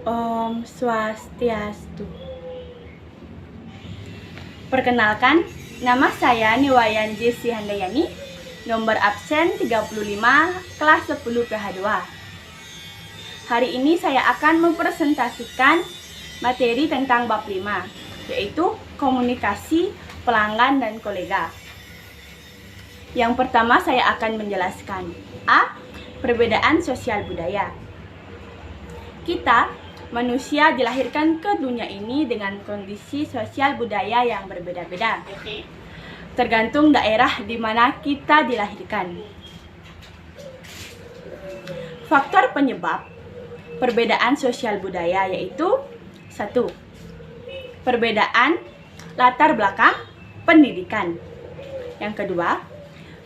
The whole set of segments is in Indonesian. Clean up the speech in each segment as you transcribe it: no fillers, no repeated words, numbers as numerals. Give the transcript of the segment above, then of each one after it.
Om Swastiastu. Perkenalkan, nama saya Niwayan Jesi Handayani, nomor absen 35, kelas 10 PH2. Hari ini saya akan mempresentasikan materi tentang bab 5, yaitu komunikasi pelanggan dan kolega. Yang pertama saya akan menjelaskan A. Perbedaan sosial budaya. Kita manusia dilahirkan ke dunia ini dengan kondisi sosial budaya yang berbeda-beda, tergantung daerah di mana kita dilahirkan. Faktor penyebab perbedaan sosial budaya yaitu 1. Perbedaan latar belakang pendidikan. Yang kedua,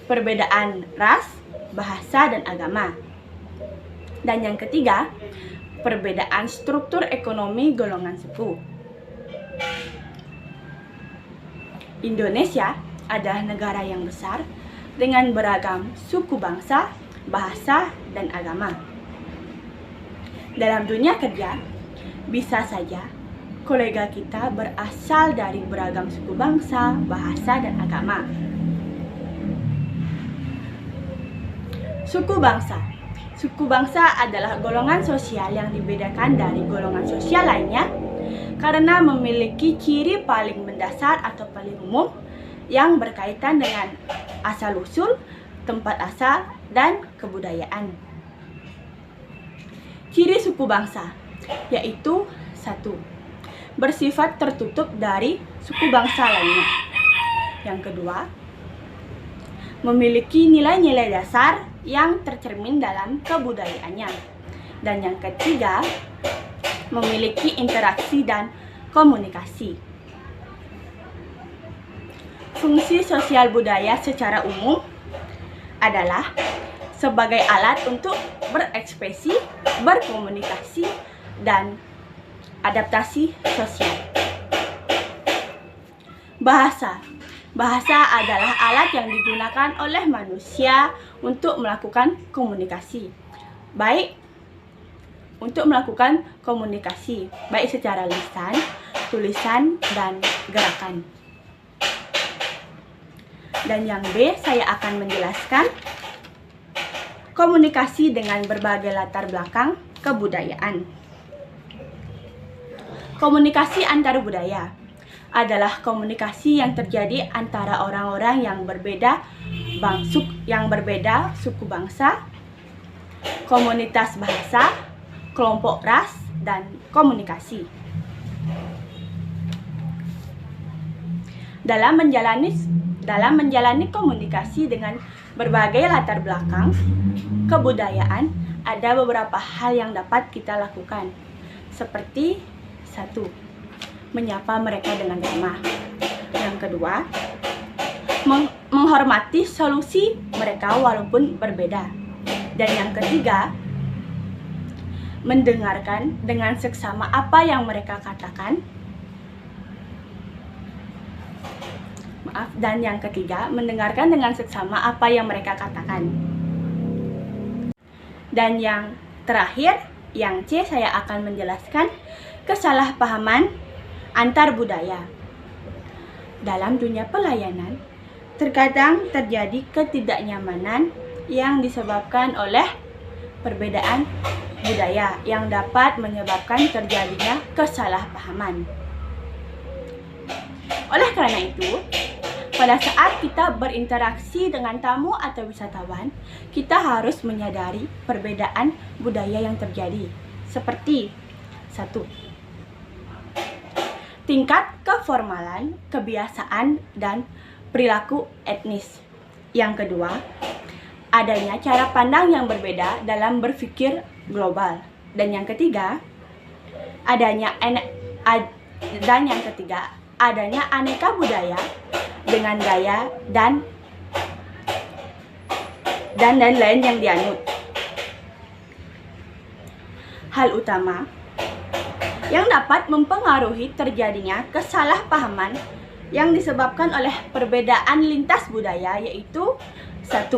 perbedaan ras, bahasa, dan agama. Dan yang ketiga, perbedaan struktur ekonomi golongan suku. Indonesia adalah negara yang besar dengan beragam suku bangsa, bahasa, dan agama. Dalam dunia kerja, bisa saja kolega kita berasal dari beragam suku bangsa, bahasa, dan agama. Suku bangsa. Suku bangsa adalah golongan sosial yang dibedakan dari golongan sosial lainnya karena memiliki ciri paling mendasar atau paling umum yang berkaitan dengan asal-usul, tempat asal, dan kebudayaan. Ciri suku bangsa yaitu 1. Bersifat tertutup dari suku bangsa lainnya. Yang kedua, memiliki nilai-nilai dasar yang tercermin dalam kebudayaannya. Dan yang ketiga, memiliki interaksi dan komunikasi. Fungsi sosial budaya secara umum adalah sebagai alat untuk berekspresi, berkomunikasi, dan adaptasi sosial. Bahasa. Bahasa adalah alat yang digunakan oleh manusia untuk melakukan komunikasi. Baik secara lisan, tulisan, dan gerakan. Dan yang B, saya akan menjelaskan komunikasi dengan berbagai latar belakang kebudayaan. Komunikasi antar budaya adalah komunikasi yang terjadi antara orang-orang yang berbeda suku bangsa, komunitas bahasa, kelompok ras, dan komunikasi. Dalam menjalani komunikasi dengan berbagai latar belakang kebudayaan, ada beberapa hal yang dapat kita lakukan, seperti 1. Menyapa mereka dengan ramah. Yang kedua, menghormati solusi mereka walaupun berbeda. Dan yang ketiga, mendengarkan dengan seksama apa yang mereka katakan. Mendengarkan dengan seksama apa yang mereka katakan. Dan yang terakhir, yang C, saya akan menjelaskan kesalahpahaman antar budaya. Dalam dunia pelayanan, terkadang terjadi ketidaknyamanan yang disebabkan oleh perbedaan budaya yang dapat menyebabkan terjadinya kesalahpahaman. Oleh karena itu, pada saat kita berinteraksi dengan tamu atau wisatawan, kita harus menyadari perbedaan budaya yang terjadi. Seperti 1. Tingkat keformalan, kebiasaan, dan perilaku etnis. Yang kedua, adanya cara pandang yang berbeda dalam berpikir global. Dan yang ketiga, adanya aneka budaya dengan gaya dan lain-lain yang dianut. Hal utama yang dapat mempengaruhi terjadinya kesalahpahaman yang disebabkan oleh perbedaan lintas budaya yaitu 1.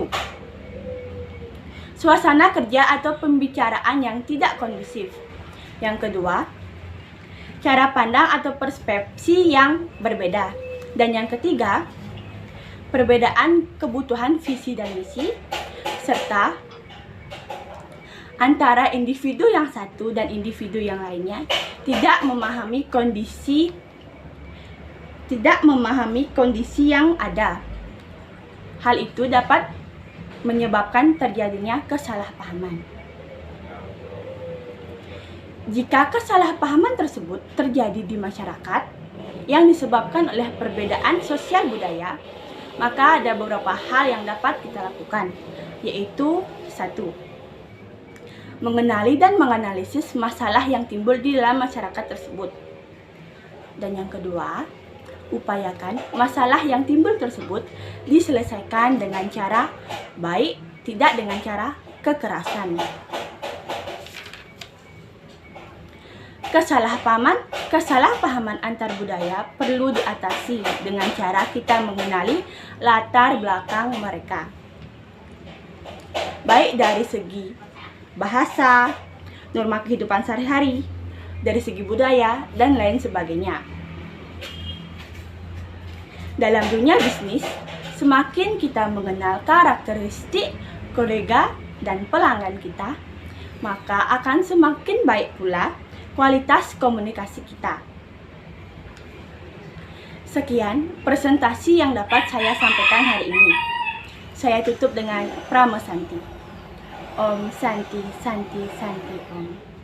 Suasana kerja atau pembicaraan yang tidak kondusif. Yang kedua, cara pandang atau persepsi yang berbeda. Dan yang ketiga, perbedaan kebutuhan visi dan misi, serta antara individu yang satu dan individu yang lainnya tidak memahami kondisi yang ada. Hal itu dapat menyebabkan terjadinya kesalahpahaman. Jika kesalahpahaman tersebut terjadi di masyarakat yang disebabkan oleh perbedaan sosial budaya, maka ada beberapa hal yang dapat kita lakukan, yaitu 1. Mengenali dan menganalisis masalah yang timbul di dalam masyarakat tersebut. Dan yang kedua, upayakan masalah yang timbul tersebut diselesaikan dengan cara baik, tidak dengan cara kekerasan. Kesalahpahaman antar budaya perlu diatasi dengan cara kita mengenali latar belakang mereka, baik dari segi bahasa, norma kehidupan sehari-hari, dari segi budaya, dan lain sebagainya. Dalam dunia bisnis, semakin kita mengenal karakteristik kolega dan pelanggan kita, maka akan semakin baik pula kualitas komunikasi kita. Sekian presentasi yang dapat saya sampaikan hari ini. Saya tutup dengan Pramesanti. Om Santi Santi Santi Om.